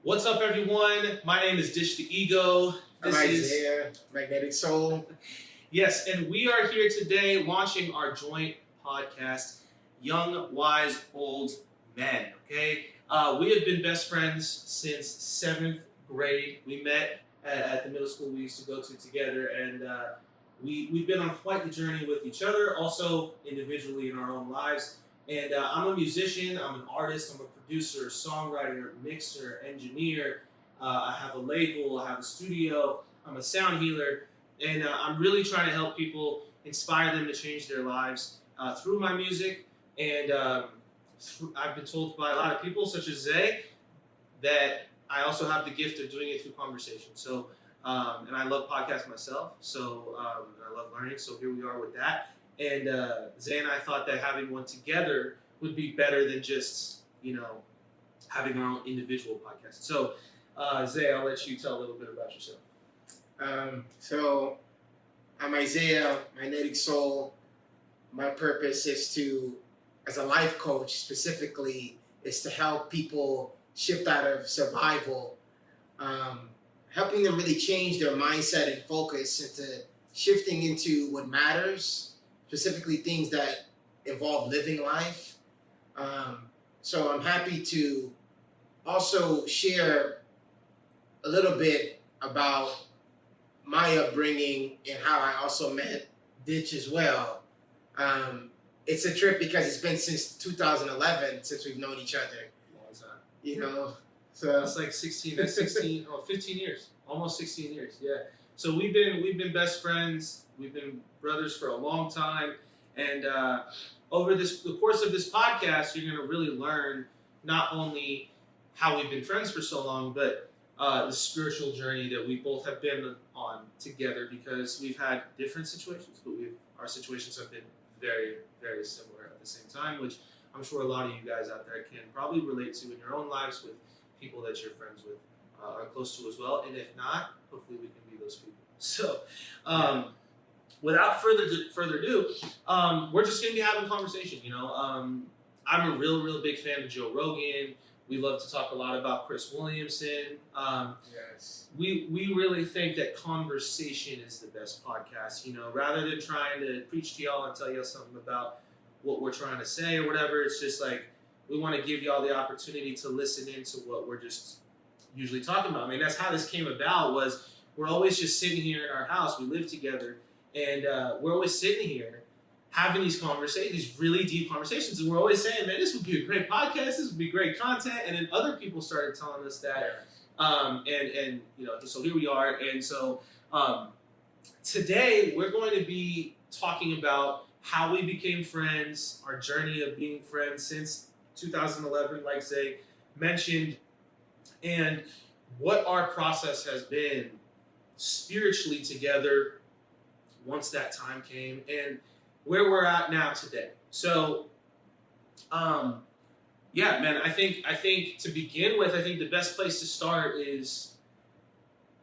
What's up, everyone? My name is Dish the Ego. I'm Isaiah, Magnetic Soul. Yes, and we are here today launching our joint podcast, Young, Wise, Old Men. Okay, we have been best friends since 7th grade. We met at the middle school we used to go to together, and we've been on quite the journey with each other, also individually in our own lives. And I'm a musician, I'm an artist, I'm a producer, songwriter, mixer, engineer. I have a label, I have a studio, I'm a sound healer, and I'm really trying to help people, inspire them to change their lives through my music. And I've been told by a lot of people, such as Zay, that I also have the gift of doing it through conversation. So, and I love podcasts myself, so I love learning, so here we are with that. And Zay and I thought that having one together would be better than just, having our own individual podcast. So, Zay, I'll let you tell a little bit about yourself. So I'm Isaiah, Magnetic Soul. My purpose is to, as a life coach specifically, is to help people shift out of survival, helping them really change their mindset and focus into shifting into what matters, specifically things that involve living life. So I'm happy to also share a little bit about my upbringing and how I also met Ditch as well. It's a trip because it's been since 2011 since we've known each other. Long time. So That's like 15 years, almost 16 years. Yeah. So we've been best friends. We've been brothers for a long time, and over the course of this podcast, you're going to really learn not only how we've been friends for so long, but the spiritual journey that we both have been on together, because we've had different situations, but our situations have been very, very similar at the same time, which I'm sure a lot of you guys out there can probably relate to in your own lives with people that you're friends with, are close to as well. And if not, hopefully we can be those people. So, without further ado, we're just going to be having conversation. I'm a real big fan of Joe Rogan. We love to talk a lot about Chris Williamson. yes. We really think that conversation is the best podcast. Rather than trying to preach to y'all and tell y'all something about what we're trying to say or whatever, it's just like we want to give y'all the opportunity to listen into what we're just usually talking about. I mean, that's how this came about. Was we're always just sitting here in our house. We live together, and we're always sitting here having these conversations, these really deep conversations. And we're always saying, man, this would be a great podcast. This would be great content. And then other people started telling us that. So here we are. And so today we're going to be talking about how we became friends, our journey of being friends since 2011, like Zay mentioned, and what our process has been spiritually together once that time came, and where we're at now today. So, man, I think to begin with, I think the best place to start is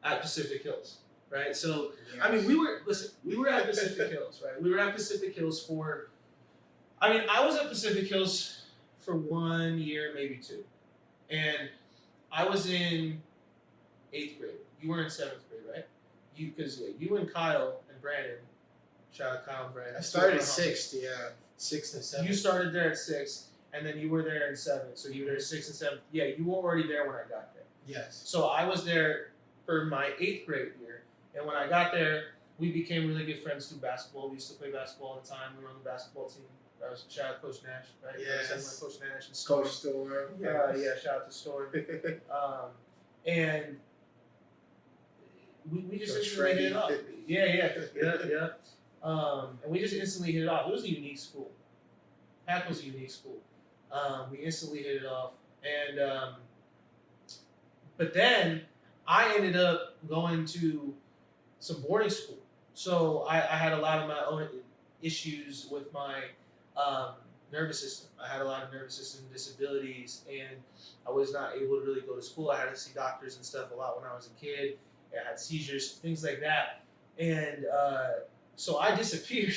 at Pacific Hills, right? So, Yes. I mean, we were at Pacific Hills, right? We were at Pacific Hills I was at Pacific Hills for 1 year, maybe 2. And I was in 8th grade. You were in 7th grade, right? You and Kyle and Brandon, shout out Kyle and Brandon. I started 6th, 6th and 7th. You started there at 6th, and then you were there in 7th. So you were there 6th and 7th. Yeah, you were already there when I got there. Yes. So I was there for my 8th grade year, and when I got there, we became really good friends through basketball. We used to play basketball all the time. We were on the basketball team. That was shout out Coach Nash, right? Yes. Coach Nash and Storm. Coach Storm. Shout out to Storm. And we just Coach instantly hit it off. Freddie. Yeah. And we just instantly hit it off. It was a unique school. Pack was a unique school. We instantly hit it off, and but then I ended up going to some boarding school. So I had a lot of my own issues with my nervous system. I had a lot of nervous system disabilities, and I was not able to really go to school. I had to see doctors and stuff a lot when I was a kid. I had seizures, things like that. And so I disappeared.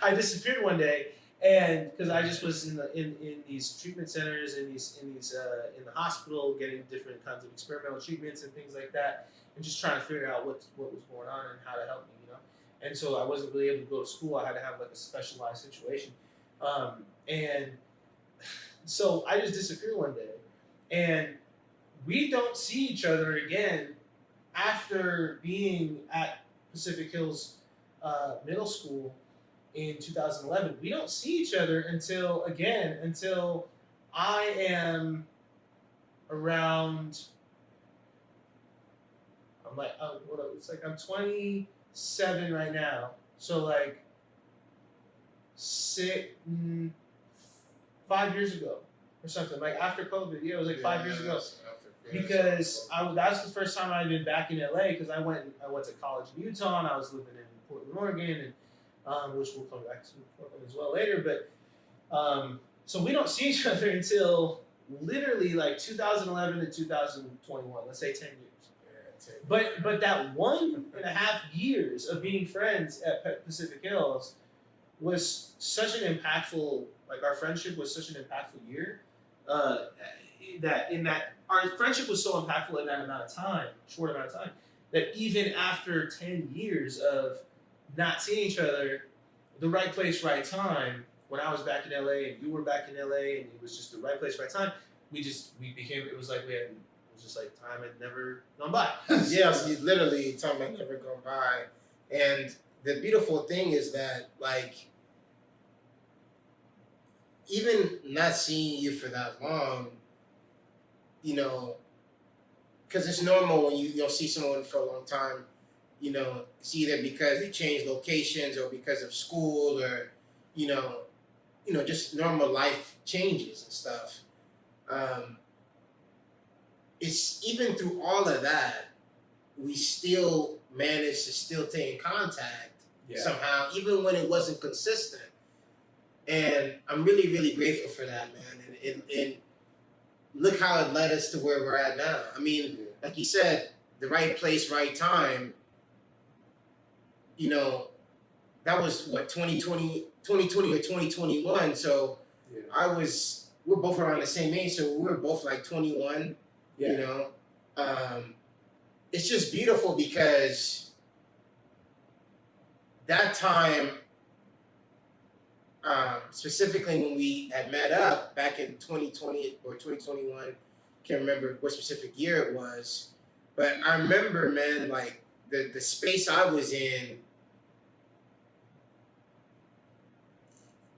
I disappeared one day, And because I just was in these treatment centers, in the hospital, getting different kinds of experimental treatments and things like that, and just trying to figure out what was going on and how to help me, you know. And so I wasn't really able to go to school. I had to have like a specialized situation, and so I just disappeared one day, and we don't see each other again after being at Pacific Hills Middle School in 2011. We don't see each other until I am around. I'm like, it's like I'm 27 right now. So like 5 years ago or something. Like after COVID, yeah, it was like 5 years ago. Because that's the first time I'd been back in LA, because I went to college in Utah and I was living in Portland, Oregon, and which we'll come back to Portland as well later. But so we don't see each other until literally like 2011 to 2021. Let's say 10 years. Yeah, 10 but that 1.5 years of being friends at Pacific Hills was such an impactful. Like our friendship was such an impactful year. That our friendship was so impactful in that amount of time, short amount of time, that even after 10 years of not seeing each other, the right place, right time, when I was back in LA and you were back in LA and it was just the right place, right time, it was like time had never gone by. Yes, literally time had never gone by. And the beautiful thing is that, like, even not seeing you for that long, you know, because it's normal when you'll see someone for a long time, you know, it's either because they change locations or because of school or, you know, just normal life changes and stuff. It's even through all of that, we still managed to still stay in contact somehow, even when it wasn't consistent. And I'm really, really grateful for that, man. And look how it led us to where we're at now. I mean, like you said, the right place, right time. You know, that was what 2020 or 2021. So we're both around the same age. So we were both like 21. Yeah. You know, it's just beautiful because that time. Specifically when we had met up back in 2020 or 2021, can't remember what specific year it was, but I remember, man, like the space I was in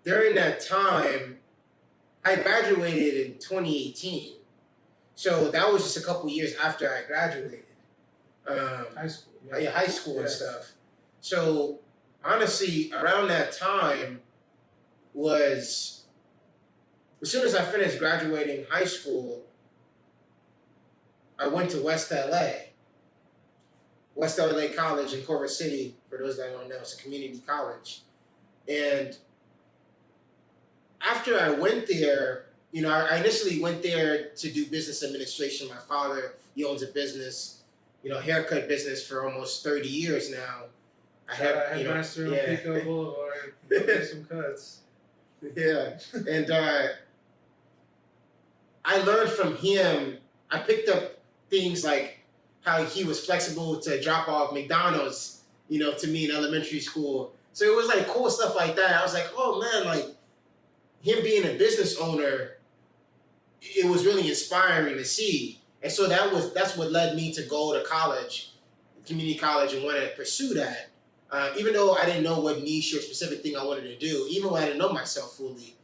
during that time. I graduated in 2018, so that was just a couple years after I graduated. High school. Yeah, high school and stuff. So honestly, around that time was, as soon as I finished graduating high school, I went to West LA College in Culver City. For those that don't know, it's a community college. And after I went there, you know, I initially went there to do business administration. My father, he owns a business, you know, haircut business for almost 30 years now. I had master on Pico Boulevard, some cuts. Yeah, and I learned from him. I picked up things like how he was flexible to drop off McDonald's, you know, to me in elementary school. So it was like cool stuff like that. I was like, oh man, like him being a business owner, it was really inspiring to see. And so that's what led me to go to college, community college, and want to pursue that. Even though I didn't know what niche or specific thing I wanted to do, even when I didn't know myself fully.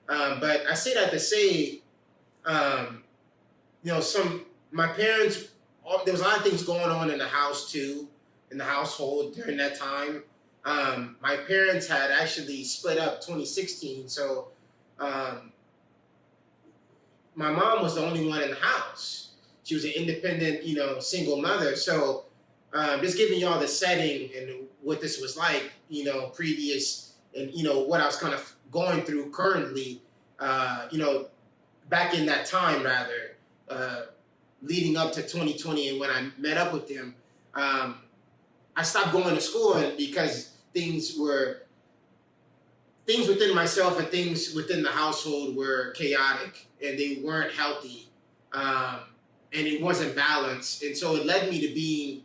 But I say that to say, you know, my parents, there was a lot of things going on in the house too, in the household during that time. My parents had actually split up 2016, so my mom was the only one in the house. She was an independent, you know, single mother. So just giving y'all the setting and what this was like, you know, previous, and, you know, what I was kind of going through currently, you know, back in that time, rather, leading up to 2020 and when I met up with them, I stopped going to school because things were things within myself and things within the household were chaotic and they weren't healthy, and it wasn't balanced, and so it led me to being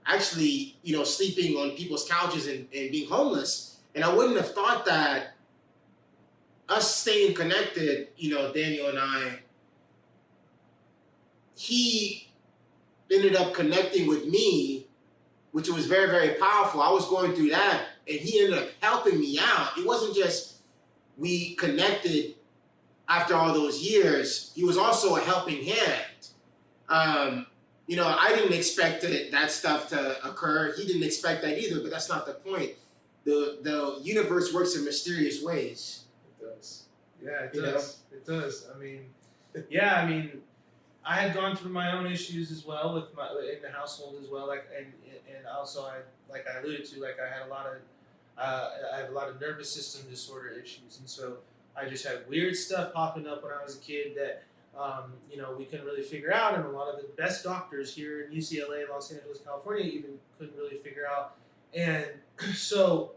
actually, sleeping on people's couches and being homeless. And I wouldn't have thought that us staying connected, Daniel and I, he ended up connecting with me, which was very, very powerful. I was going through that, and he ended up helping me out. It wasn't just we connected after all those years. He was also a helping hand. I didn't expect that stuff to occur. He didn't expect that either, but that's not the point. The universe works in mysterious ways. It does. Yeah, it does. It does. I mean, I had gone through my own issues as well in the household as well, and also I alluded to, I had a lot of nervous system disorder issues, and so I just had weird stuff popping up when I was a kid that we couldn't really figure out, and a lot of the best doctors here in UCLA, Los Angeles, California, even couldn't really figure out. And so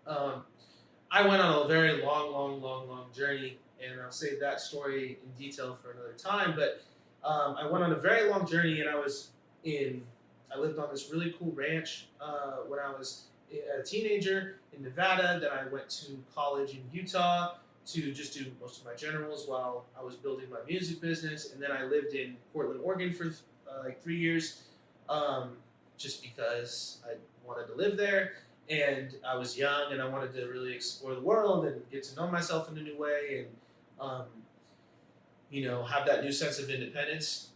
I went on a very long journey, and I'll save that story in detail for another time. But I went on a very long journey, and I lived on this really cool ranch when I was a teenager in Nevada. Then I went to college in Utah to just do most of my generals while I was building my music business. And then I lived in Portland, Oregon for 3 years, just because I wanted to live there. And I was young and I wanted to really explore the world and get to know myself in a new way and, have that new sense of independence.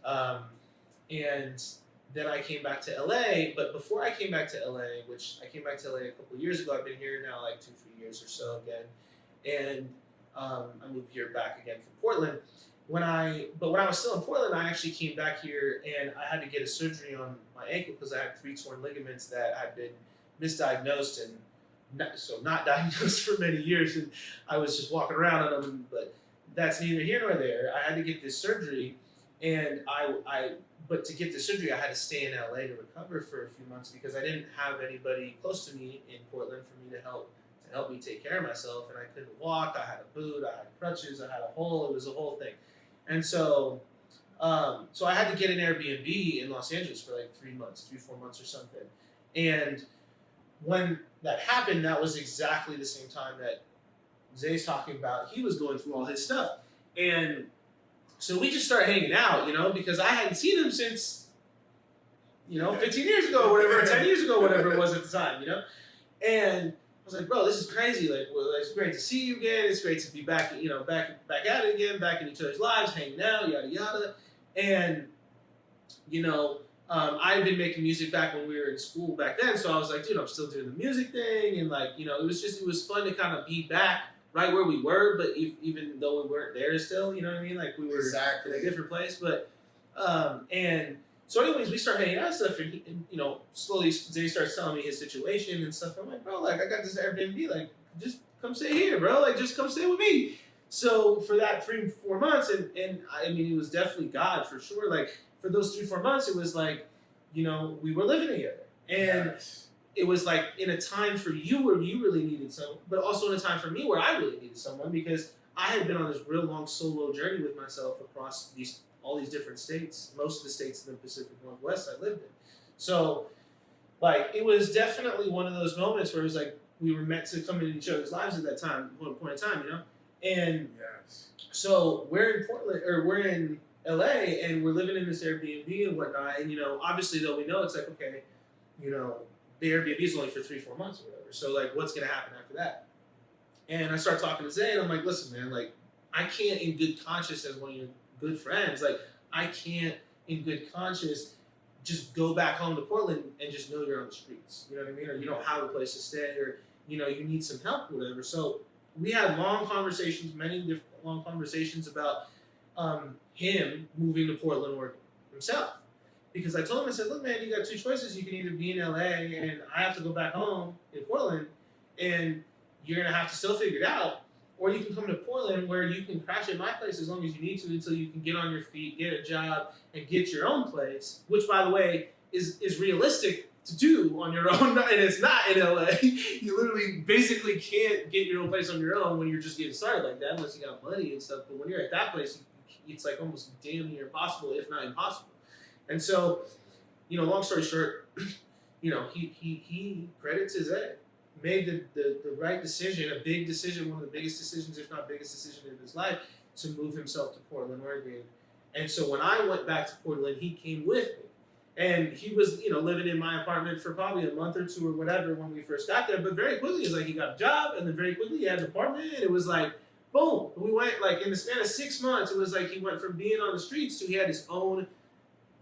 And then I came back to LA, but before I came back to LA, which I came back to LA a couple of years ago, I've been here now 2-3 years or so again. And I moved here back again from Portland. When I was still in Portland, I actually came back here and I had to get a surgery on my ankle because I had 3 torn ligaments that had been misdiagnosed and not diagnosed for many years, and I was just walking around on them. But that's neither here nor there. I had to get this surgery, and but to get the surgery, I had to stay in LA to recover for a few months because I didn't have anybody close to me in Portland for me to help me take care of myself, and I couldn't walk. I had a boot, I had crutches, I had a hole. It was a whole thing, and so I had to get an Airbnb in Los Angeles for 3 4 months or something. And when that happened, that was exactly the same time that Zay's talking about. He was going through all his stuff, and so we just started hanging out, because I hadn't seen him since 15 years ago, or whatever, or 10 years ago, whatever it was at the time, and I was like, bro, this is crazy. It's great to see you again. It's great to be back, back at it again, back in each other's lives, hanging out, yada yada. And I had been making music back when we were in school back then, so I was like, dude, I'm still doing the music thing, and it was fun to kind of be back right where we were, but even though we weren't there still, you know what I mean? We were exactly in a different place, but and so anyways, we started hanging out and stuff, and slowly Zay starts telling me his situation and stuff. I'm like, bro, I got this Airbnb, just come stay here, bro, just come stay with me. So for that 3-4 months, and it was definitely God for sure. For those 3-4 months, it was we were living together, and it was in a time for you where you really needed someone, but also in a time for me where I really needed someone, because I had been on this real long solo journey with myself across all these different states, most of the states in the Pacific Northwest I lived in. So, it was definitely one of those moments where it was we were meant to come into each other's lives at that time, one point in time, And so we're in Portland, or we're in LA, and we're living in this Airbnb and whatnot. And obviously though, we know it's okay, the Airbnb is only for 3-4 months or whatever. So what's gonna happen after that? And I start talking to Zay, and I'm like, listen, man, I can't in good conscience, as one of your good friends, I can't in good conscience just go back home to Portland and just know you're on the streets. You know what I mean? Or you don't have a place to stay, or you need some help or whatever. So we had many different long conversations about him moving to Portland, Oregon himself. Because I told him, I said, look, man, you got 2 choices. You can either be in LA and I have to go back home in Portland, and you're going to have to still figure it out, or you can come to Portland where you can crash at my place as long as you need to until you can get on your feet, get a job, and get your own place, which, by the way, is realistic to do on your own, and it's not in LA. You literally basically can't get your own place on your own when you're just getting started like that, unless you got money and stuff. But when you're at that place, it's like almost damn near impossible, if not impossible. And so, long story short, he credits his ed, made the right decision, a big decision, one of the biggest decisions, if not biggest decision in his life, to move himself to Portland, Oregon. And so when I went back to Portland, he came with me. And he was, living in my apartment for probably a month or two or whatever when we first got there. But very quickly, it's like he got a job, and then very quickly he had an apartment. And it was like, boom. We went, like, in the span of 6 months, it was like he went from being on the streets to he had his own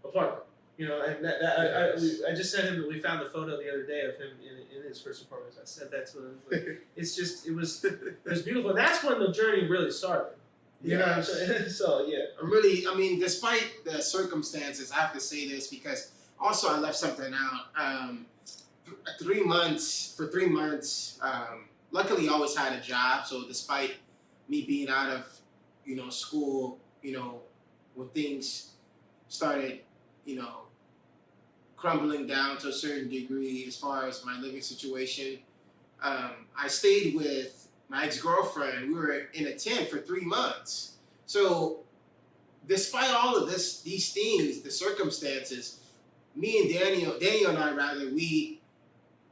apartment. And I just sent him, we found the photo the other day of him in his first apartment. I sent that to him. But it was beautiful. And that's when the journey really started. So yeah. Despite the circumstances, I have to say this because also I left something out. 3 months, luckily I always had a job. So despite me being out of, school, when things started, crumbling down to a certain degree as far as my living situation, I stayed with my ex-girlfriend. We were in a tent for 3 months. So despite all of these things, the circumstances, me and Daniel and I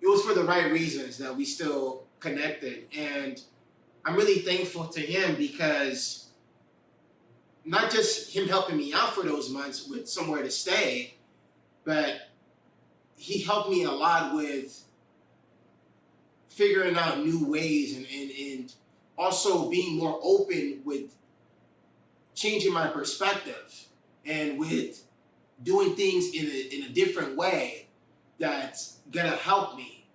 it was for the right reasons that we still connected. And I'm really thankful to him because not just him helping me out for those months with somewhere to stay, but he helped me a lot with figuring out new ways and also being more open with changing my perspective and with doing things in a different way that's gonna help me,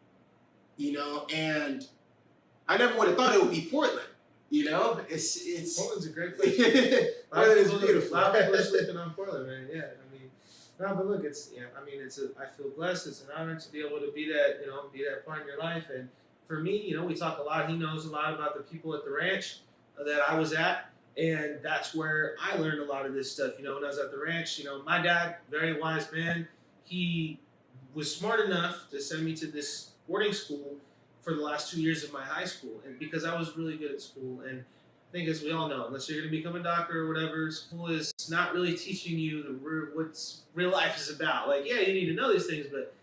and I never would have thought it would be Portland, it's Portland's a great place. Portland is beautiful. A lot of people are sleeping on Portland, man. Yeah, no, but look, I feel blessed. It's an honor to be able to be that part in your life. And for me, we talk a lot. He knows a lot about the people at the ranch that I was at, and that's where I learned a lot of this stuff. When I was at the ranch, my dad, very wise man, he was smart enough to send me to this boarding school for the last 2 years of my high school, and because I was really good at school. And I think, as we all know, unless you're going to become a doctor or whatever, school is not really teaching you what real life is about. Like, yeah, you need to know these things, but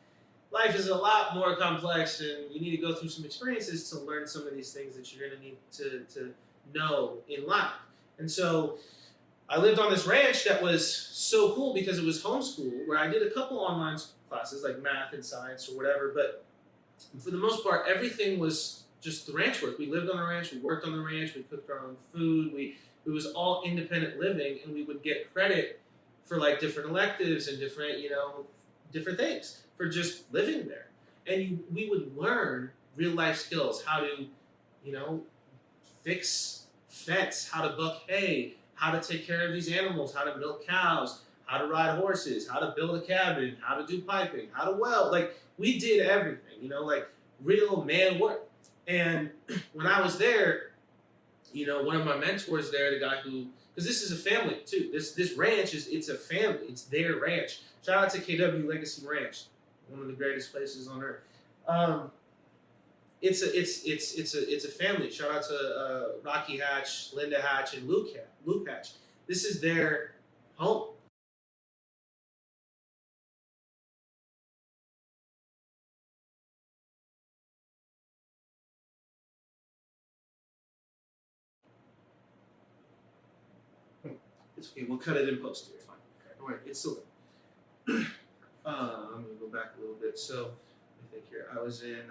life is a lot more complex, and you need to go through some experiences to learn some of these things that you're going to need to know in life. And so I lived on this ranch that was so cool because it was homeschool, where I did a couple online classes like math and science or whatever, but for the most part, everything was just the ranch work. We lived on the ranch, we worked on the ranch, we cooked our own food, it was all independent living, and we would get credit for like different electives and different things for just living there. And we would learn real life skills, how to, fix fence, how to buck hay, how to take care of these animals, how to milk cows, how to ride horses, how to build a cabin, how to do piping, how to weld. Like, we did everything, like real man work. And when I was there, one of my mentors there, the guy who, because this is a family too. This ranch it's a family. It's their ranch. Shout out to KW Legacy Ranch, one of the greatest places on earth. It's a family. Shout out to Rocky Hatch, Linda Hatch, and Luke Hatch. This is their home. It's okay. We'll cut it in post here. It's fine. Okay. Don't worry. It's still there. I'm gonna go back a little bit. So I think here I was in.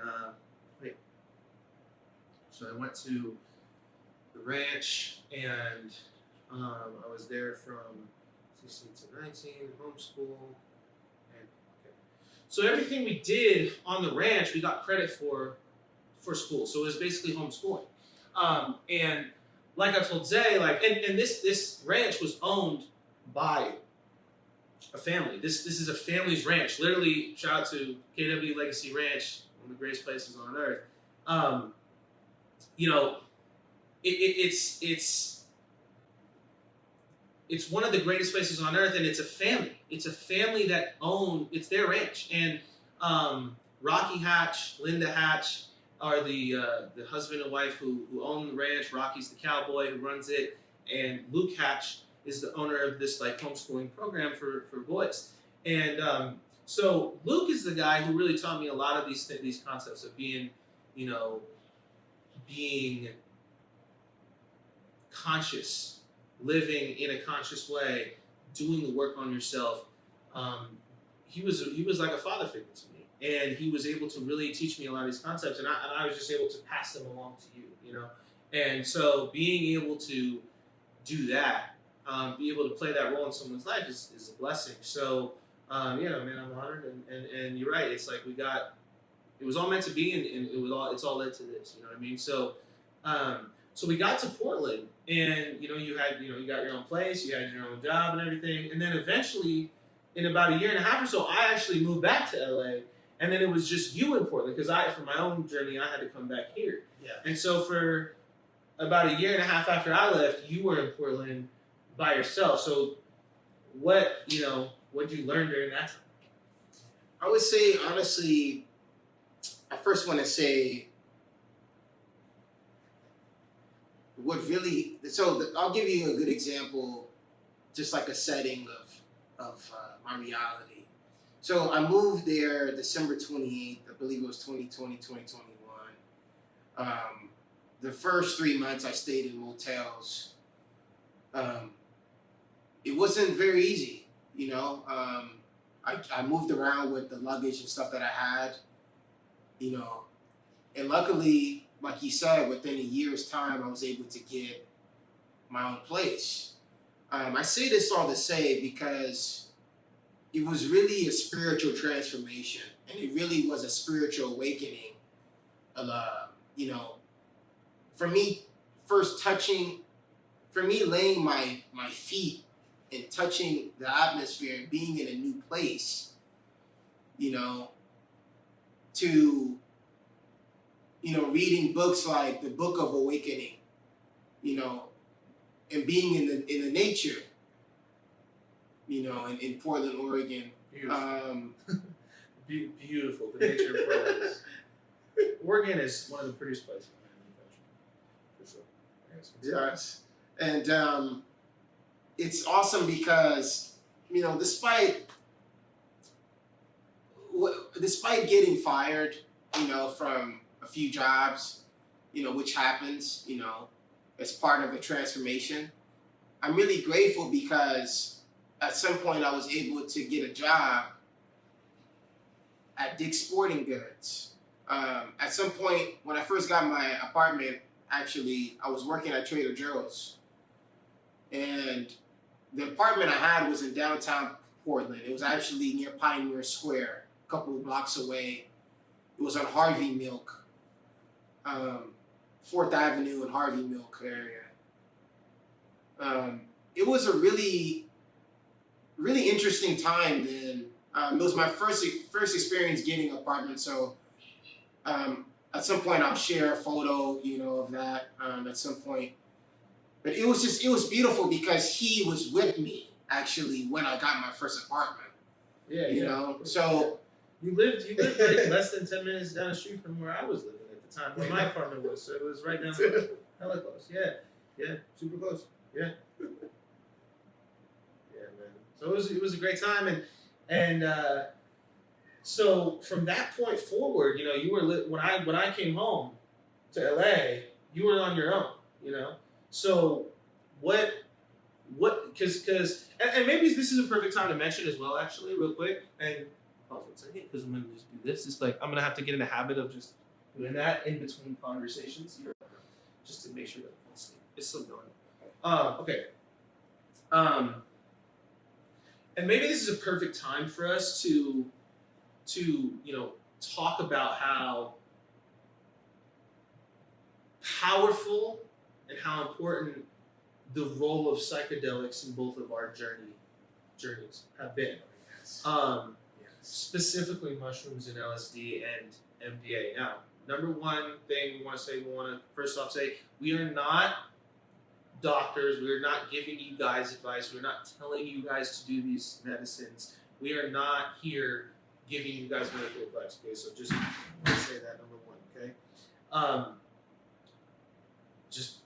So I went to the ranch, and I was there from 16 to 19, homeschool, and okay. So everything we did on the ranch, we got credit for school. So it was basically homeschooling, and like I told Zay, and this ranch was owned by a family. This is a family's ranch. Literally, shout out to KW Legacy Ranch, one of the greatest places on earth. It's one of the greatest places on earth, and it's a family. It's a family that it's their ranch, and Rocky Hatch, Linda Hatch are the husband and wife who own the ranch. Rocky's the cowboy who runs it, and Luke Hatch is the owner of this like homeschooling program for boys. And so Luke is the guy who really taught me a lot of these concepts of being, you know, being conscious, living in a conscious way, doing the work on yourself. He was like a father figure to me, and he was able to really teach me a lot of these concepts, and I was just able to pass them along to you, you know. And so being able to do that, be able to play that role in someone's life is a blessing. So yeah, man, I'm honored, and you're right. It's like it was all meant to be, and it's all led to this. You know what I mean? So so we got to Portland, and you got your own place, you had your own job and everything, and then eventually, in about a year and a half or so, I actually moved back to LA, and then it was just you in Portland because for my own journey, I had to come back here. Yeah. And so for about a year and a half after I left, you were in Portland by yourself. So what did you learn during that time? I would say, honestly, I first want to say I'll give you a good example, just like a setting of my reality. So I moved there December 28th, I believe it was 2020, 2021. The first 3 months I stayed in motels. It wasn't very easy, you know. I moved around with the luggage and stuff that I had, you know, and luckily, like you said, within a year's time, I was able to get my own place. I say this all to say because it was really a spiritual transformation, and it really was a spiritual awakening. You know, for me, laying my feet and touching the atmosphere and being in a new place, you know, to, you know, reading books like the Book of Awakening, you know, and being in the nature, you know, in Portland, Oregon. Beautiful. Beautiful. The nature of Portland is. Oregon is one of the prettiest places in the country, for sure. Yes, and it's awesome because, you know, despite getting fired, you know, from a few jobs, you know, which happens, you know, as part of the transformation, I'm really grateful because at some point I was able to get a job at Dick's Sporting Goods. At some point, when I first got my apartment, actually, I was working at Trader Joe's. And the apartment I had was in downtown Portland. It was actually near Pioneer Square, a couple of blocks away. It was on Harvey Milk, 4th Avenue and Harvey Milk area. It was a really, really interesting time then. It was my first experience getting an apartment, so at some point I'll share a photo, you know, of that at some point. But it was beautiful because he was with me actually when I got my first apartment. Yeah, you know. So you lived like less than 10 minutes down the street from where I was living at the time, where my apartment was. So it was right down the hella close. Yeah, super close. Yeah. Yeah, man. So it was a great time, and so from that point forward, you know, you were when I came home to LA, you were on your own, you know. So what because maybe this is a perfect time to mention as well, actually, real quick, and pause 1 second because I'm gonna just do this. It's like I'm gonna have to get in the habit of just doing that in between conversations, just to make sure that it's still going. Okay. And maybe this is a perfect time for us to you know, talk about how powerful and how important the role of psychedelics in both of our journeys have been. yes. Specifically mushrooms and LSD and MDA. Now, number one thing we want to first off say, we are not doctors. We are not giving you guys advice. We're not telling you guys to do these medicines. We are not here giving you guys medical advice. Okay, so just want to say that number one. Okay, just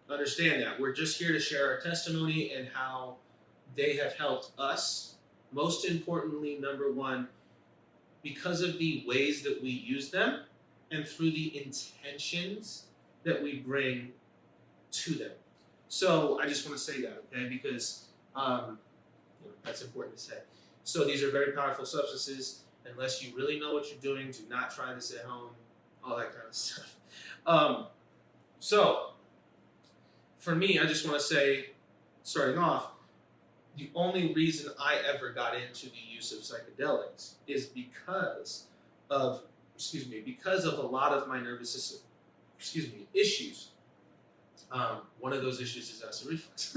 understand that we're just here to share our testimony and how they have helped us. Most importantly, number one, because of the ways that we use them and through the intentions that we bring to them. So I just want to say that, okay, because that's important to say. So these are very powerful substances. Unless you really know what you're doing, do not try this at home, all that kind of stuff. So for me, I just want to say, starting off, the only reason I ever got into the use of psychedelics is because of a lot of my nervous system, issues. One of those issues is acid reflux.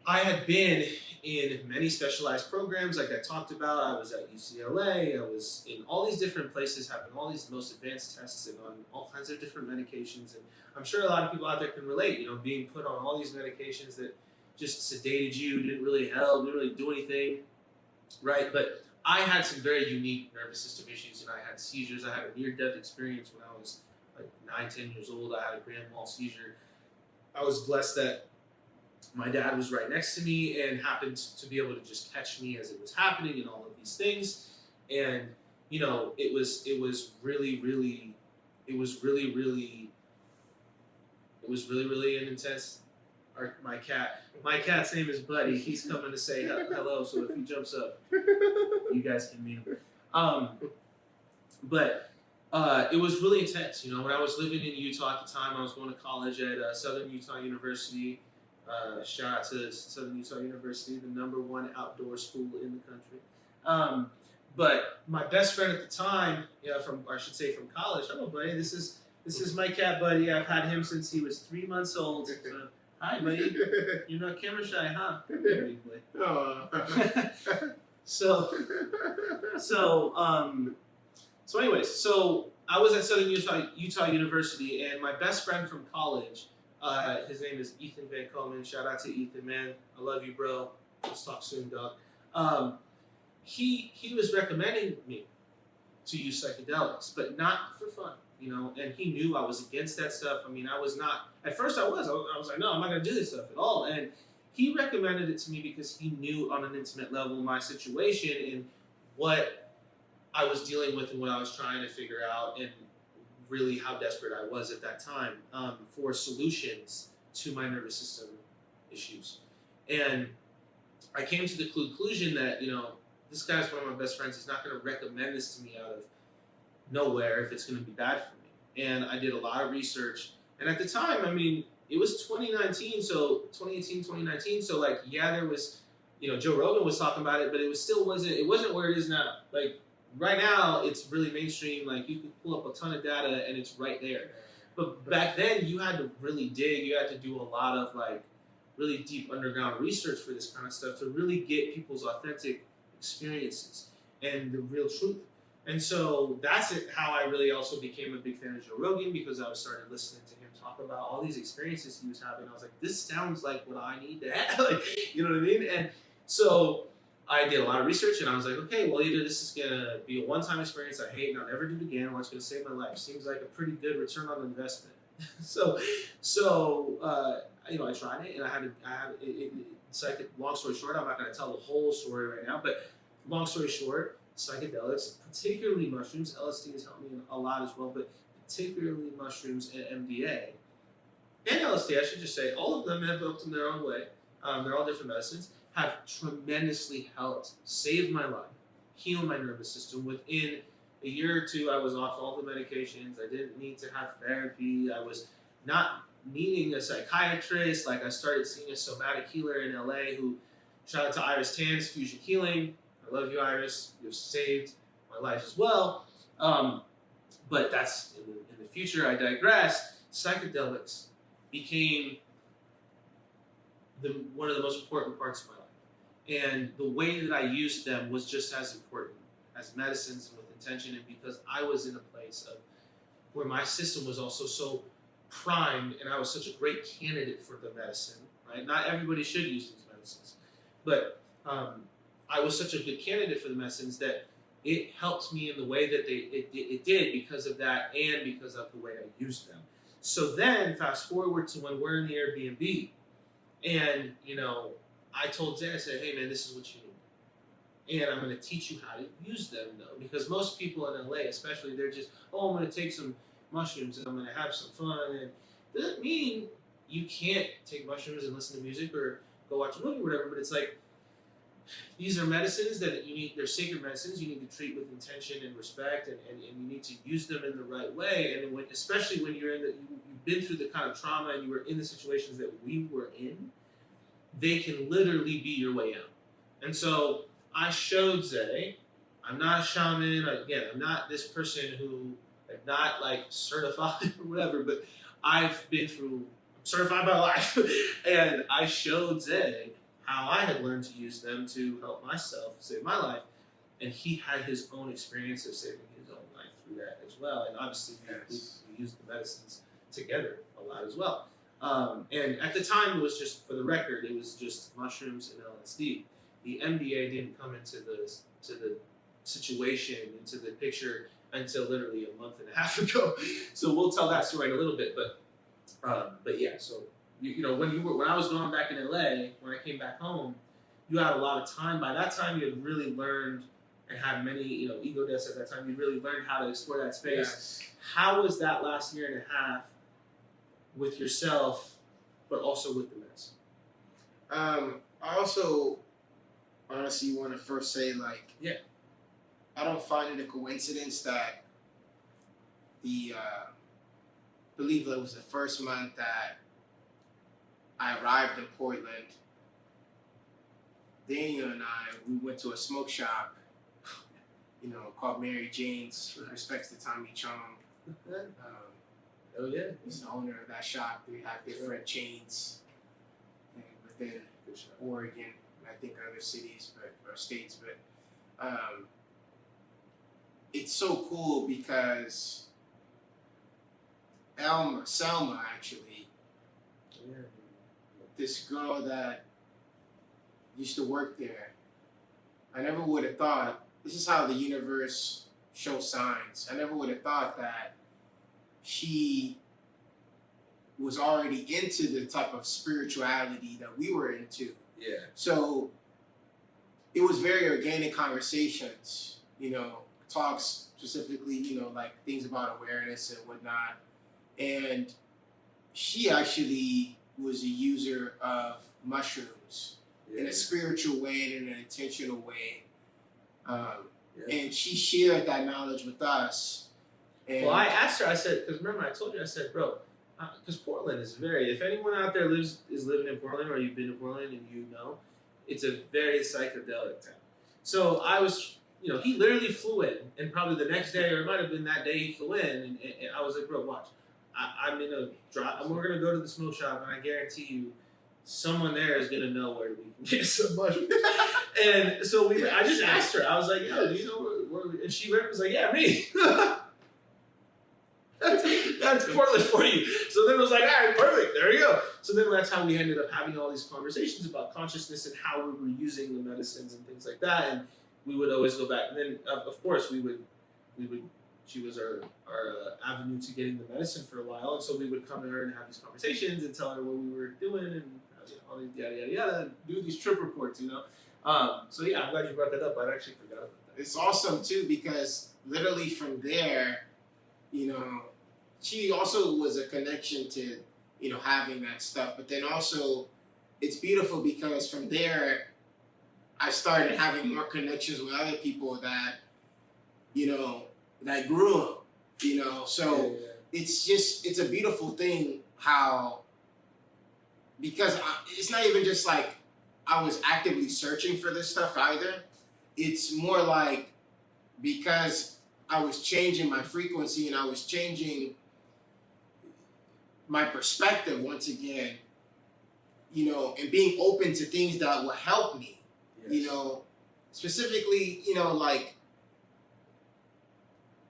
I had been in many specialized programs, like I talked about. I was at UCLA. I was in all these different places, having all these most advanced tests and on all kinds of different medications. And I'm sure a lot of people out there can relate, being put on all these medications that just sedated you, didn't really help, didn't really do anything, right? But I had some very unique nervous system issues, and I had seizures. I had a near-death experience when I was like 9, 10 years old. I had a grand mal seizure. I was blessed that my dad was right next to me and happened to be able to just catch me as it was happening and all of these things. And it was really an intense. My cat's name is Buddy. He's coming to say hello. So if he jumps up, you guys can meet him. But it was really intense. When I was living in Utah at the time, I was going to college at Southern Utah University. Shout out to Southern Utah University, the #1 outdoor school in the country. But my best friend at the time, from college. Hello, Buddy. This is my cat, Buddy. I've had him since he was 3 months old. Hi, buddy. You're not camera shy, huh? So I was at Southern Utah University, and my best friend from college, his name is Ethan Van Coleman. Shout out to Ethan, man. I love you, bro. Let's talk soon, dog. He was recommending me to use psychedelics, but not for fun, and he knew I was against that stuff. I mean, I was not, at first I was like, no, I'm not going to do this stuff at all. And he recommended it to me because he knew on an intimate level my situation and what I was dealing with and what I was trying to figure out, and really how desperate I was at that time for solutions to my nervous system issues. And I came to the conclusion that, this guy's one of my best friends. He's not going to recommend this to me out of nowhere if it's going to be bad for me. And I did a lot of research. And at the time, I mean, it was 2019, so 2018, 2019. So there was, Joe Rogan was talking about it, but it wasn't where it is now. Like right now, it's really mainstream. Like you can pull up a ton of data and it's right there. But back then, you had to really dig. You had to do a lot of really deep underground research for this kind of stuff to really get people's authentic experiences and the real truth. And so that's how I really also became a big fan of Joe Rogan, because I started listening to him talk about all these experiences he was having. I was like, this sounds like what I need to have. You know what I mean? And so I did a lot of research, and I was like, okay, well, either this is gonna be a one-time experience I hate and I'll never do it again, or it's gonna save my life. Seems like a pretty good return on investment. So I tried it, and I had long story short, I'm not gonna tell the whole story right now, but long story short, psychedelics, particularly mushrooms, LSD has helped me a lot as well, but particularly mushrooms and MDA, and LSD, I should just say, all of them have helped in their own way. They're all different medicines, have tremendously helped save my life, heal my nervous system. Within a year or two, I was off all the medications. I didn't need to have therapy. I was not needing a psychiatrist. I started seeing a somatic healer in LA who, shout out to Iris Tan's Fusion Healing. I love you, Iris. You've saved my life as well. But that's in the future. I digress. Psychedelics became one of the most important parts of my life. And the way that I used them was just as important as medicines and with intention. And because I was in a place of where my system was also so primed, and I was such a great candidate for the medicine, right? Not everybody should use these medicines. But I was such a good candidate for the medicines that it helped me in the way that it did because of that and because of the way I used them. So then, fast forward to when we're in the Airbnb, and I told Zay, I said, "Hey man, this is what you need, and I'm going to teach you how to use them though, because most people in LA, especially, they're just, oh, I'm going to take some mushrooms and I'm going to have some fun, and doesn't mean you can't take mushrooms and listen to music or go watch a movie or whatever, but it's like, these are medicines that you need, they're sacred medicines you need to treat with intention and respect, and you need to use them in the right way. And when, especially when you're in you've been through the kind of trauma and you were in the situations that we were in, they can literally be your way out. And so I showed Zay, I'm not a shaman, again, I'm not this person who, I'm not like certified or whatever, but I've been through, I'm certified by life, and I showed Zay how I had learned to use them to help myself, save my life, and he had his own experience of saving his own life through that as well. And obviously, we used the medicines together a lot as well. And at the time, it was just, for the record, it was just mushrooms and LSD. The MDA didn't come into the situation, into the picture, until literally a month and a half ago. So we'll tell that story in a little bit, but yeah. So when I was going back in LA, when I came back home, you had a lot of time. By that time, you had really learned and had many ego deaths at that time. You really learned how to explore that space. Yes. How was that last year and a half with yourself, but also with the medicine? I also honestly want to first say, like, I don't find it a coincidence that believe it was the first month that I arrived in Portland. Daniel and I, we went to a smoke shop, called Mary Jane's, with respects to Tommy Chong. Oh yeah, he's the owner of that shop. They have different chains within Oregon, and I think other cities, or states. But it's so cool because Selma actually, this girl that used to work there, I never would have thought, this is how the universe shows signs. I never would have thought that she was already into the type of spirituality that we were into. Yeah. So it was very organic conversations, talks specifically, like things about awareness and whatnot. And she actually was a user of mushrooms in a spiritual way and in an intentional way. And she shared that knowledge with us. And well, I asked her, I said, because remember I told you, I said, bro, because Portland is if anyone out there is living in Portland, or you've been to Portland and it's a very psychedelic town. So I was, he literally flew in, and probably the next day, or it might have been that day he flew in, and I was like, bro, watch. I'm in a drive. We're gonna go to the smoke shop, and I guarantee you, someone there is gonna know where we can get some mushrooms. And so I just asked her. I was like, "Yo, do you know where?" And she was like, "Yeah, me." That's Portland for you. So then it was like, all right, perfect. There you go. So then that's how we ended up having all these conversations about consciousness and how we were using the medicines and things like that. And we would always go back. And then, of course, we would. She was our avenue to getting the medicine for a while, and so we would come to her and have these conversations and tell her what we were doing and all these yada yada yada, and do these trip reports, So yeah, I'm glad you brought that up. I actually forgot about that. It's awesome too because literally from there, she also was a connection to having that stuff. But then also, it's beautiful because from there, I started having more connections with other people that that grew up, so it's a beautiful thing how, because it's not even just like I was actively searching for this stuff either. It's more like because I was changing my frequency and I was changing my perspective once again, and being open to things that will help me, specifically,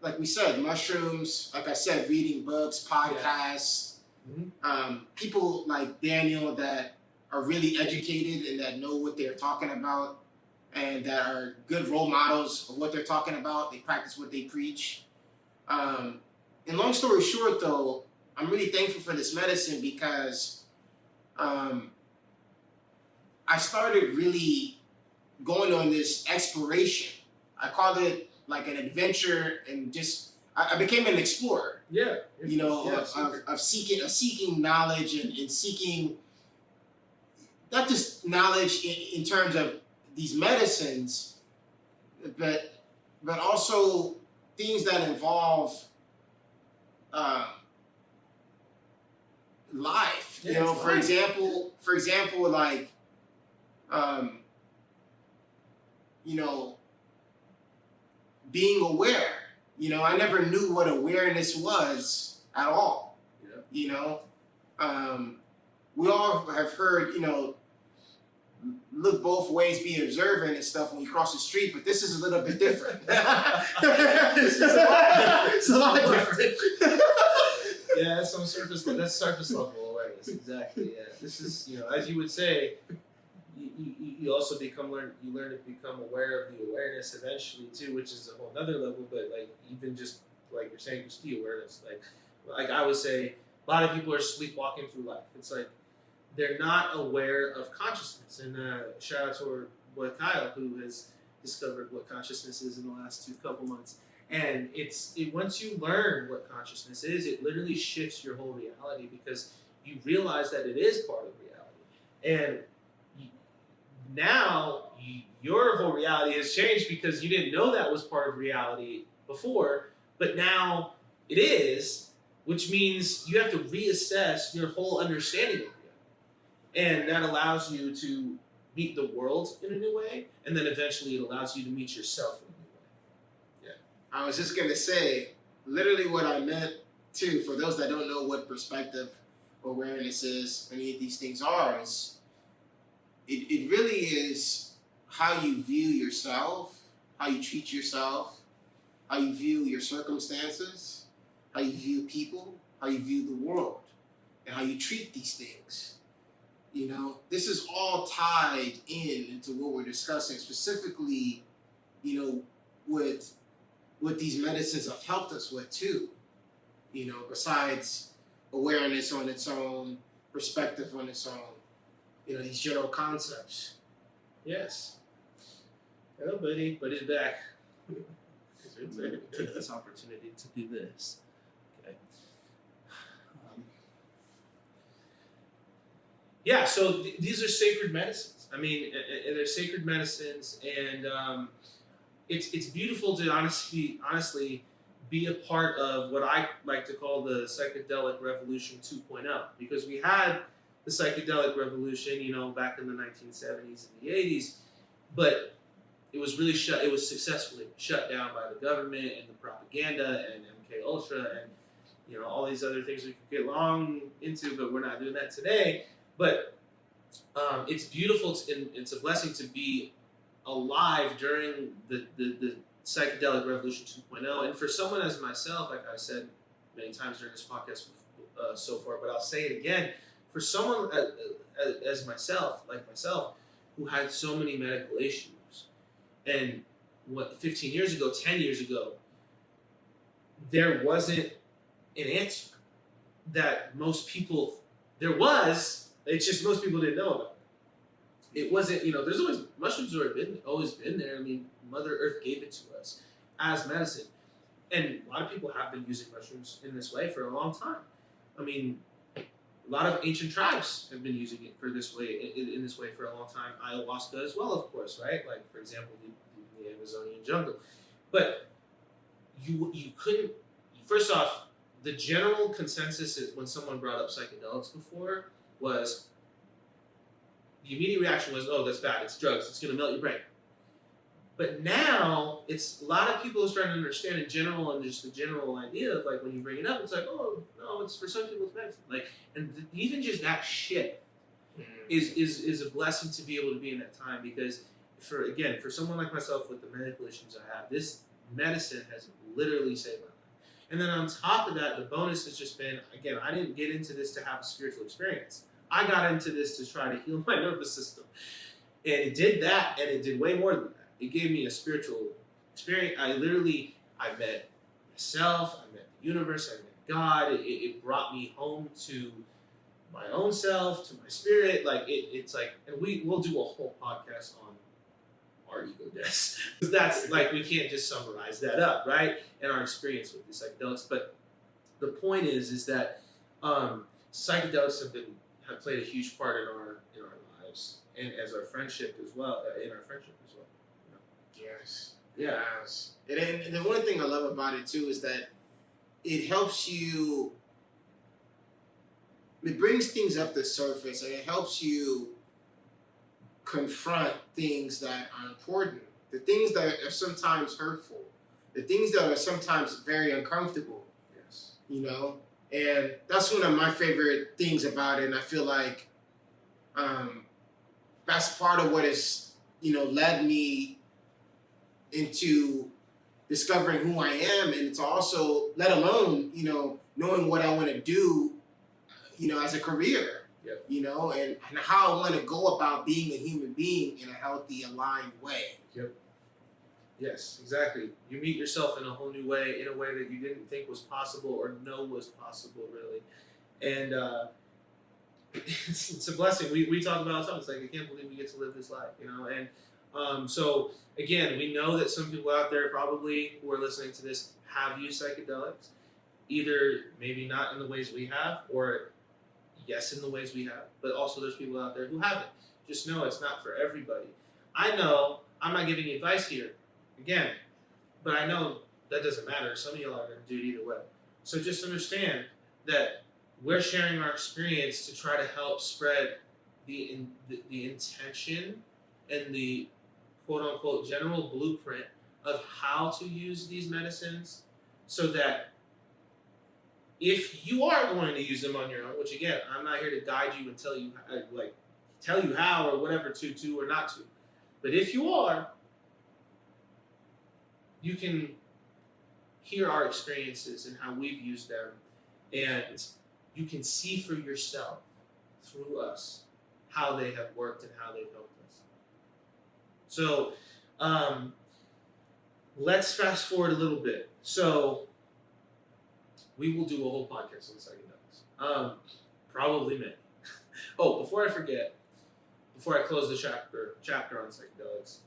like we said, mushrooms, like I said, reading books, podcasts, people like Daniel that are really educated and that know what they're talking about. and that are good role models of what they're talking about. They practice what they preach. And long story short, though, I'm really thankful for this medicine because I started really going on this exploration. I called it like an adventure, and just I became an explorer. Yeah. You know, of seeking knowledge and seeking not just knowledge in terms of these medicines, but also things that involve life. You know, for example, like you know, being aware. You know, I never knew what awareness was at all. Yeah. You know, we all have heard, you know, look both ways, be observant and stuff when you cross the street, but this is a little bit different. This is a lot different. Yeah, that's some surface level awareness. Exactly. Yeah. This is, you know, as you would say, you also learn to become aware of the awareness eventually too, which is a whole other level. But like even just like you're saying, just the awareness. Like I would say, a lot of people are sleepwalking through life. It's like they're not aware of consciousness. And shout out to our boy Kyle, who has discovered what consciousness is in the last couple months. And once you learn what consciousness is, it literally shifts your whole reality because you realize that it is part of reality. And now your whole reality has changed because you didn't know that was part of reality before, but now it is, which means you have to reassess your whole understanding of reality. And that allows you to meet the world in a new way, and then eventually it allows you to meet yourself in a new way. Yeah. I was just going to say, literally what I meant too, for those that don't know what perspective or awareness is, any of these things are, is it really is how you view yourself, how you treat yourself, how you view your circumstances, how you view people, how you view the world, and how you treat these things. You know, this is all tied into what we're discussing, specifically, you know, with what these medicines have helped us with too. You know, besides awareness on its own, perspective on its own, you know, these general concepts. Yes. Hello, buddy. Buddy's back. Take this opportunity to do this. Okay. Yeah, so these are sacred medicines. I mean, and they're sacred medicines, and it's beautiful to honestly be a part of what I like to call the psychedelic revolution 2.0, because we had the psychedelic revolution, you know, back in the 1970s and the 80s, but it was really it was successfully shut down by the government and the propaganda and MK Ultra and, you know, all these other things we could get long into, but we're not doing that today. But it's beautiful, and it's a blessing to be alive during the psychedelic revolution 2.0. And for someone as myself, like I said many times during this podcast so far, but I'll say it again, for someone as myself, who had so many medical issues, and 15 years ago, 10 years ago, there wasn't an answer that most people, there was, it's just most people didn't know about it. It wasn't, you know, there's always, mushrooms have always been there. I mean, Mother Earth gave it to us as medicine. And a lot of people have been using mushrooms in this way for a long time. I mean, a lot of ancient tribes have been using it for this way, in this way for a long time. Ayahuasca as well, of course, right? Like, for example, the Amazonian jungle. But you couldn't, first off, the general consensus is when someone brought up psychedelics before was, the immediate reaction was, oh, that's bad, it's drugs, it's going to melt your brain. But now, it's a lot of people are starting to understand in general, and just the general idea of, like, when you bring it up, it's like, oh, no, it's for some people it's medicine. Like, and even just that shit is a blessing to be able to be in that time, because for someone like myself with the medical issues I have, this medicine has literally saved my life. And then on top of that, the bonus has just been, again, I didn't get into this to have a spiritual experience. I got into this to try to heal my nervous system. And it did that, and it did way more than that. It gave me a spiritual experience. I met myself, I met the universe, I met God. It brought me home to my own self, to my spirit. Like it's like, and we'll do a whole podcast on our ego deaths. Because that's like, we can't just summarize that up, right? And our experience with the psychedelics. But the point is that psychedelics have played a huge part in our lives, and as our friendship as well, You know? Yes. Yeah. Yes. And the one thing I love about it too is that it helps you. It brings things up the surface, and it helps you confront things that are important, the things that are sometimes hurtful, the things that are sometimes very uncomfortable. Yes. You know, and that's one of my favorite things about it. And I feel like that's part of what has, led me into discovering who I am, and it's also, let alone, knowing what I want to do, as a career. Yep. And how I want to go about being a human being in a healthy, aligned way. Yep. Yes, exactly. You meet yourself in a whole new way, in a way that you didn't think was possible or know was possible, really. And it's a blessing. We talk about it all the time. It's like, I can't believe we get to live this life, And so, again, we know that some people out there probably who are listening to this have used psychedelics, either maybe not in the ways we have, or yes, in the ways we have, but also there's people out there who haven't. Just know it's not for everybody. I know I'm not giving advice here, again, but I know that doesn't matter. Some of y'all are going to do it either way. So just understand that we're sharing our experience to try to help spread the intention and the quote-unquote general blueprint of how to use these medicines, so that if you are going to use them on your own, which again, I'm not here to guide you and tell you how or whatever to or not to, but if you are, you can hear our experiences and how we've used them, and you can see for yourself through us how they have worked and how they've helped us. So let's fast forward a little bit. So we will do a whole podcast on psychedelics. Probably many. Oh, before I forget, before I close the chapter on psychedelics,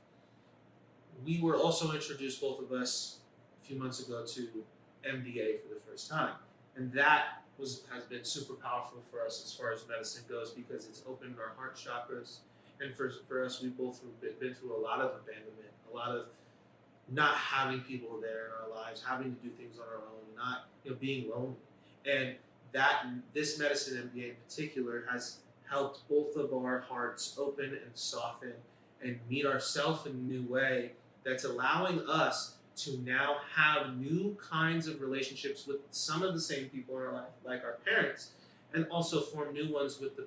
we were also introduced, both of us, a few months ago to MDA for the first time. And that has been super powerful for us as far as medicine goes, because it's opened our heart chakras. And for us, we've both been through a lot of abandonment, a lot of not having people there in our lives, having to do things on our own, not being lonely. And this medicine, MDA in particular, has helped both of our hearts open and soften and meet ourselves in a new way that's allowing us to now have new kinds of relationships with some of the same people in our life, like our parents, and also form new ones with the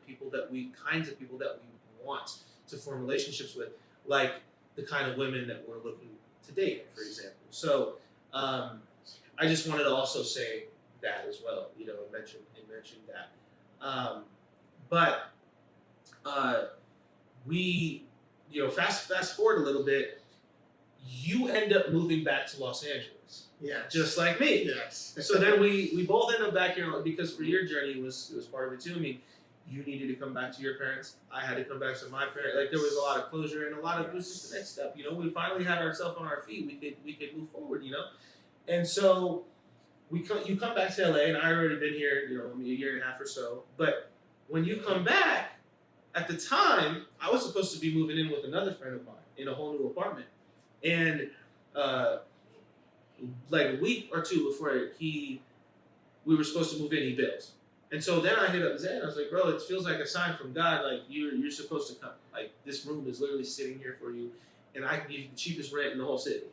kinds of people that we want to form relationships with, like the kind of women that we're looking to date, for example. So I just wanted to also say that as well, and mention that. But we, fast forward a little bit, you end up moving back to Los Angeles. Yeah. Just like me. Yes. So then we both end up back here, because for your journey it was part of it too. I mean, you needed to come back to your parents. I had to come back to my parents. Like, there was a lot of closure, and a lot of it was just the next step. We finally had ourselves on our feet. We could move forward. And so you come back to LA, and I already been here, a year and a half or so. But when you come back, at the time, I was supposed to be moving in with another friend of mine in a whole new apartment. And like a week or two before we were supposed to move in, he bailed. And so then I hit up Zay, and I was like, bro, it feels like a sign from God. Like, you're supposed to come. Like, this room is literally sitting here for you, and I can give you the cheapest rent in the whole city.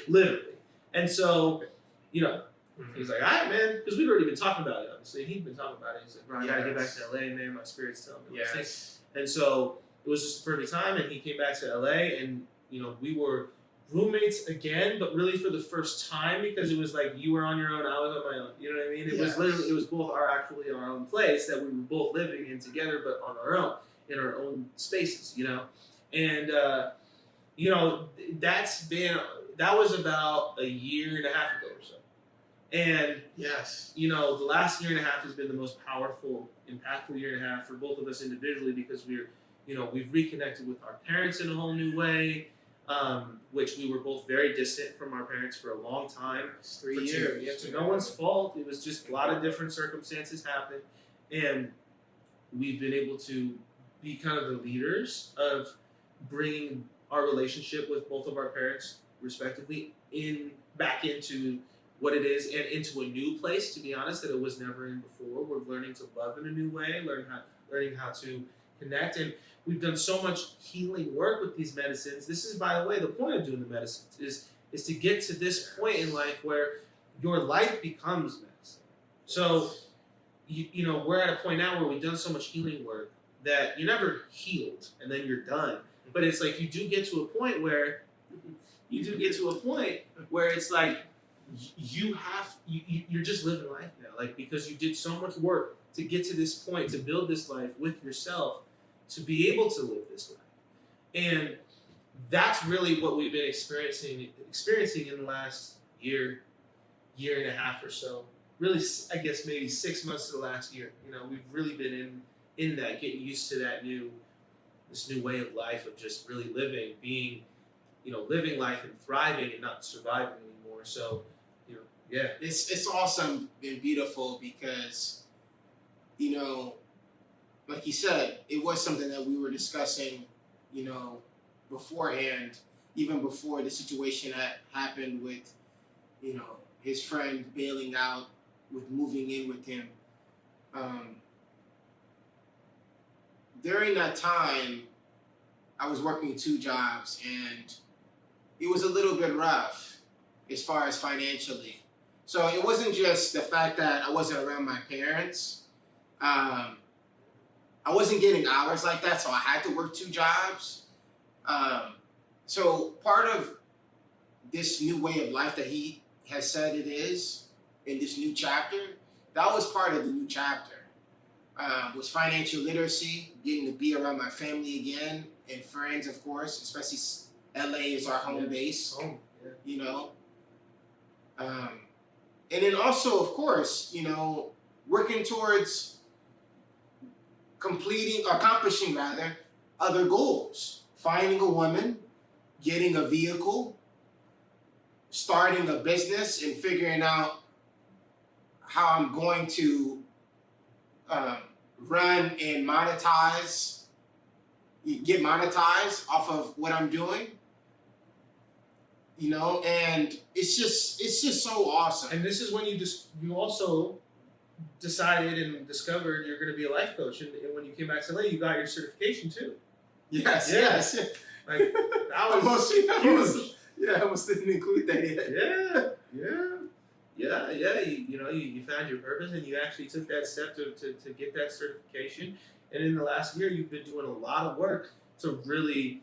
Literally. And so, he's like, all right, man, because we'd already been talking about it, obviously. He'd been talking about it. He's like, bro, I gotta get back to LA, man. My spirit's telling me. Yes. And so it was just the perfect time, and he came back to LA, and we were roommates again, but really for the first time, because it was like you were on your own, I was on my own. You know what I mean? It was literally, it was both actually our own place that we were both living in together, but on our own, in our own spaces, And that was about a year and a half ago or so. And Yes. the last year and a half has been the most powerful, impactful year and a half for both of us individually, because we've reconnected with our parents in a whole new way, which we were both very distant from our parents for a long time. It's 3 years. It's no one's fault. It was just a lot of different circumstances happened, and we've been able to be kind of the leaders of bringing our relationship with both of our parents, respectively, back into what it is and into a new place, to be honest, that it was never in before. We're learning to love in a new way, learning how to connect, and we've done so much healing work with these medicines. This is, by the way, the point of doing the medicines is to get to this point in life where your life becomes medicine. So, we're at a point now where we've done so much healing work that you're never healed and then you're done. But it's like you do get to a point where it's like you're just living life now, like, because you did so much work to get to this point, to build this life with yourself, to be able to live this life. And that's really what we've been experiencing in the last year and a half or so. Really, I guess maybe 6 months to the last year. We've really been in that, getting used to this new way of life of just really living life and thriving and not surviving anymore. So, yeah. It's awesome and beautiful because, like you said, it was something that we were discussing, beforehand, even before the situation that happened with, his friend bailing out, with moving in with him. During that time, I was working 2 jobs, and it was a little bit rough as far as financially. So it wasn't just the fact that I wasn't around my parents. I wasn't getting hours like that, so I had to work 2 jobs. So part of this new way of life that he has said it is, in this new chapter, that was part of the new chapter. Was financial literacy, getting to be around my family again, and friends, of course, especially LA is our home base, and then also, of course, working towards accomplishing other goals, finding a woman, getting a vehicle, starting a business, and figuring out how I'm going to run and get monetized off of what I'm doing, and it's just so awesome. And this is when you also decided and discovered you're going to be a life coach, and when you came back to LA, you got your certification too. Yes. Like that was huge. I almost didn't include that yet. Yeah. You found your purpose, and you actually took that step to get that certification. And in the last year, you've been doing a lot of work to really,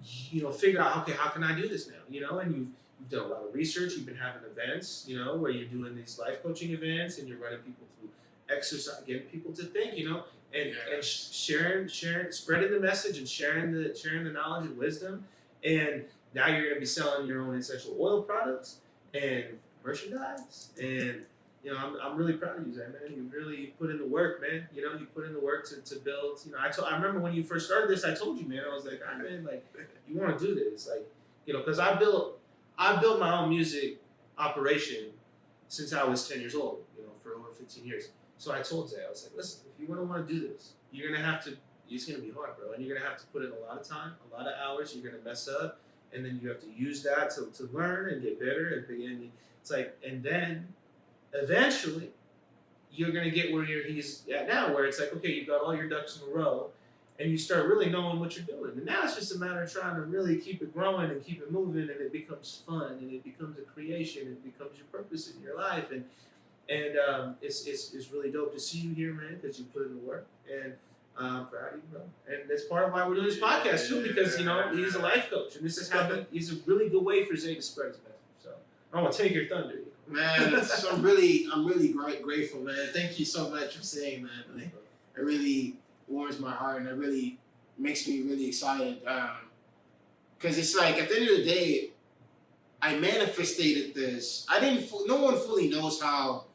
figure out, okay, how can I do this now? And you've done a lot of research. You've been having events, where you're doing these life coaching events, and you're running people through exercise, getting people to think, and sharing, spreading the message and sharing the knowledge and wisdom. And now you're going to be selling your own essential oil products and merchandise. And I'm really proud of you, Zay, man. You put in the work, man. You put in the work to build. I remember when you first started this, I told you, man. I was like, man, like, you want to do this, like, because I built my own music operation since I was 10 years old. For over 15 years. So I told Zay, I was like, listen, if you want to do this, you're gonna have to. It's gonna be hard, bro, and you're gonna have to put in a lot of time, a lot of hours. You're gonna mess up, and then you have to use that to learn and get better. And it's like, and then eventually, you're gonna get where he's at now, where it's like, okay, you've got all your ducks in a row, and you start really knowing what you're doing. And now it's just a matter of trying to really keep it growing and keep it moving, and it becomes fun, and it becomes a creation, and it becomes your purpose in your life, and it's really dope to see you here, man, because you put in the work, and I'm proud of you, bro. And that's part of why we're doing this podcast too, because he's a life coach, and this is how he's a really good way for Zay to spread his message. So I don't want to take your thunder, man. So I'm really grateful, man. Thank you so much for saying that. Like, it really warms my heart, and I really makes me really excited. Because it's like at the end of the day, I manifested this. I didn't. No one fully knows how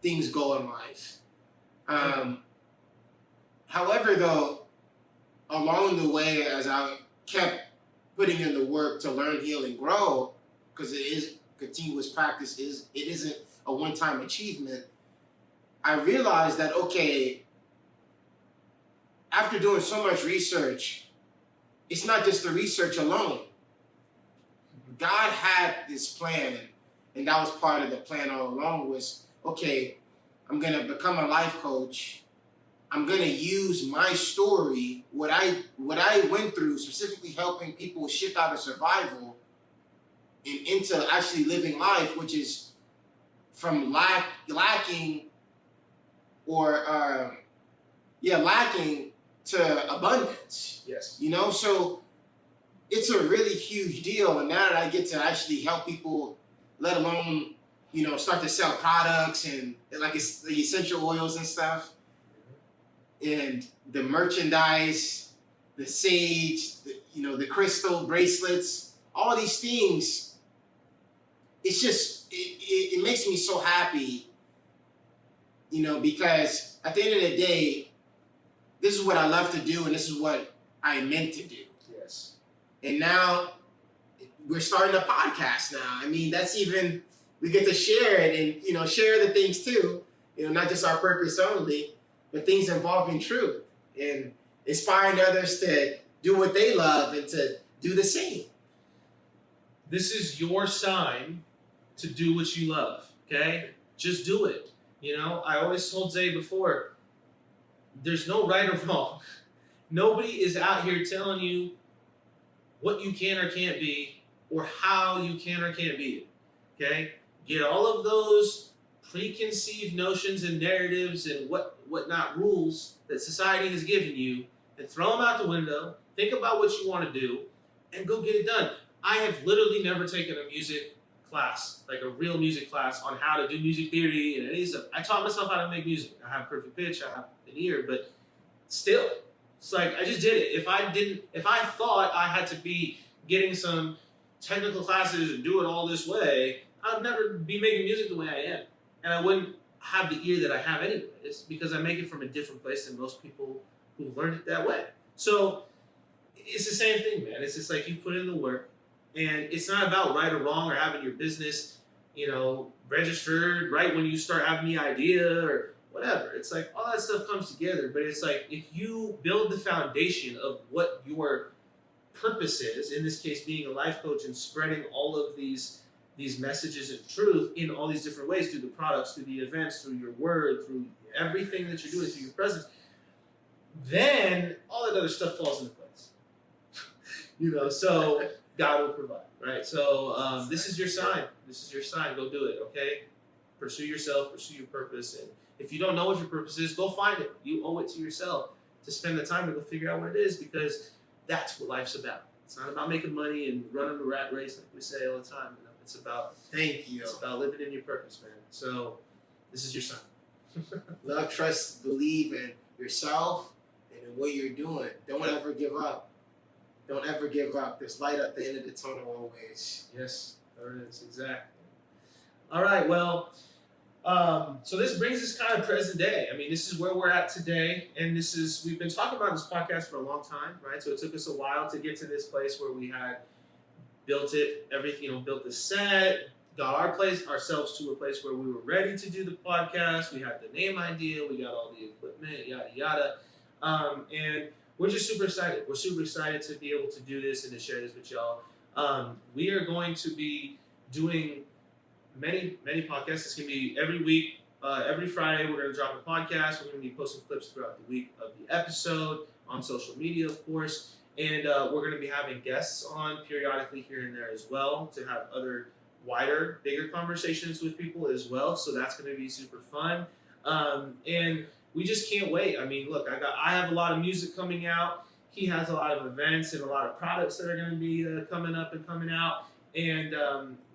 things go in life. However, though, along the way, as I kept putting in the work to learn, heal, and grow, because it is continuous practice. It isn't a one-time achievement. I realized that okay, after doing so much research, it's not just the research alone. God had this plan, and that was part of the plan all along was, okay, I'm going to become a life coach. I'm going to use my story, what I went through, specifically helping people shift out of survival and into actually living life, which is from lacking to abundance. Yes. You know, so it's a really huge deal. And now that I get to actually help people, let alone, you know, start to sell products and like it's the essential oils and stuff, and the merchandise, the sage, the crystal bracelets, all these things, it's just, it makes me so happy, you know, because at the end of the day, this is what I love to do and this is what I meant to do. Yes. And now we're starting a podcast now. I mean, that's even, we get to share it and, you know, share the things too, you know, not just our purpose only, but things involving truth and inspiring others to do what they love and to do the same. This is your sign to do what you love, okay? Just do it. You know, I always told Zay before, there's no right or wrong. Nobody is out here telling you what you can or can't be or how you can or can't be it, okay? Get all of those preconceived notions and narratives and whatnot rules that society has given you and throw them out the window. Think about what you want to do and go get it done. I have literally never taken a music class, like a real music class on how to do music theory and any stuff. I taught myself how to make music. I have perfect pitch, I have an ear, but still, it's like I just did it. If I thought I had to be getting some technical classes and do it all this way, I'd never be making music the way I am. And I wouldn't have the ear that I have anyways, because I make it from a different place than most people who've learned it that way. So it's the same thing, man. It's just like you put in the work, and it's not about right or wrong or having your business, you know, registered right when you start having the idea or whatever. It's like all that stuff comes together, but it's like if you build the foundation of what your purpose is, in this case being a life coach and spreading all of these messages of truth in all these different ways, through the products, through the events, through your word, through everything that you're doing, through your presence, then all that other stuff falls into place. You know, so God will provide, right? So this is your sign. This is your sign. Go do it, okay? Pursue yourself, pursue your purpose. And if you don't know what your purpose is, go find it. You owe it to yourself to spend the time to go figure out what it is, because that's what life's about. It's not about making money and running the rat race like we say all the time. You know? It's about, thank you. It's about living in your purpose, man. So this is your sign. Love, trust, believe in yourself and in what you're doing. Don't ever give up. Don't ever give up. There's light at the end of the tunnel always. Yes, there it is. Exactly. All right, well, so this brings us kind of present day. I mean, this is where we're at today, and we've been talking about this podcast for a long time, right? So it took us a while to get to this place where we had built it, everything, you know, built the set, got ourselves to a place where we were ready to do the podcast. We had the name idea, we got all the equipment, yada, yada. And we're just super excited. We're super excited to be able to do this and to share this with y'all. We are going to be doing many podcasts. It's going to be every week. Every Friday, we're going to drop a podcast. We're going to be posting clips throughout the week of the episode on social media, of course. And we're going to be having guests on periodically here and there as well to have other wider, bigger conversations with people as well. So that's going to be super fun. And we just can't wait. I mean, look, I have a lot of music coming out. He has a lot of events and a lot of products that are going to be coming up and coming out. And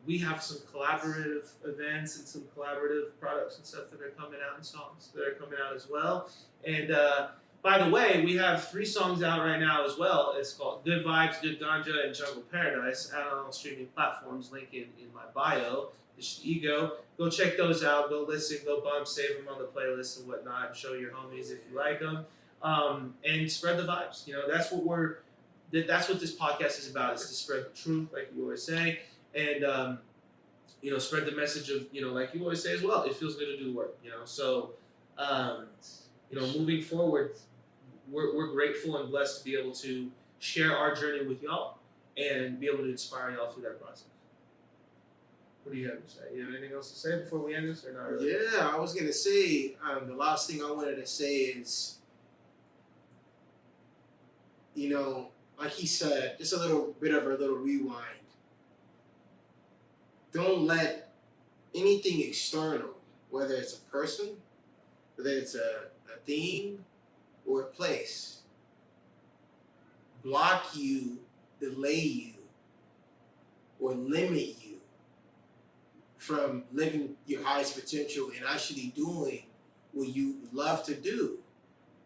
we have some collaborative events and some collaborative products and stuff that are coming out, and songs that are coming out as well. And By the way, we have 3 songs out right now as well. It's called Good Vibes, Good Ganja, and Jungle Paradise, out on all streaming platforms. Link in my bio. It's the Ego. Go check those out. Go listen. Go bump. Save them on the playlist and whatnot. Show your homies if you like them. And spread the vibes. You know, that's what this podcast is about. Is to spread the truth, like you always say, and you know, spread the message of, you know, like you always say as well. It feels good to do the work. You know, so you know, moving forward, we're grateful and blessed to be able to share our journey with y'all and be able to inspire y'all through that process. What do you have to say? You have anything else to say before we end this, or not really? Yeah, I was gonna say the last thing I wanted to say is, you know, like he said, just a little bit of a little rewind. Don't let anything external, whether it's a person, whether it's a theme or a place, block you, delay you, or limit you from living your highest potential and actually doing what you love to do.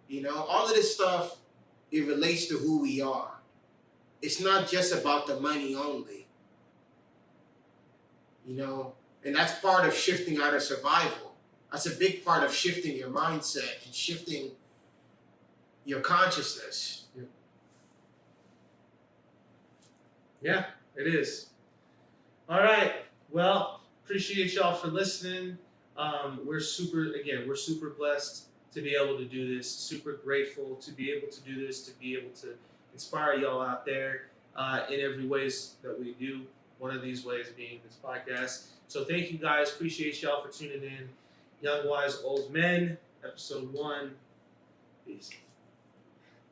You know, all of this stuff, it relates to who we are. It's not just about the money only. You know, and that's part of shifting out of survival. That's a big part of shifting your mindset and shifting your consciousness. Yeah, it is. All right. Well, appreciate y'all for listening. We're super blessed to be able to do this. Super grateful to be able to do this, to be able to inspire y'all out there in every ways that we do. One of these ways being this podcast. So thank you guys. Appreciate y'all for tuning in. Young, Wise, Old Men, episode 1. Peace.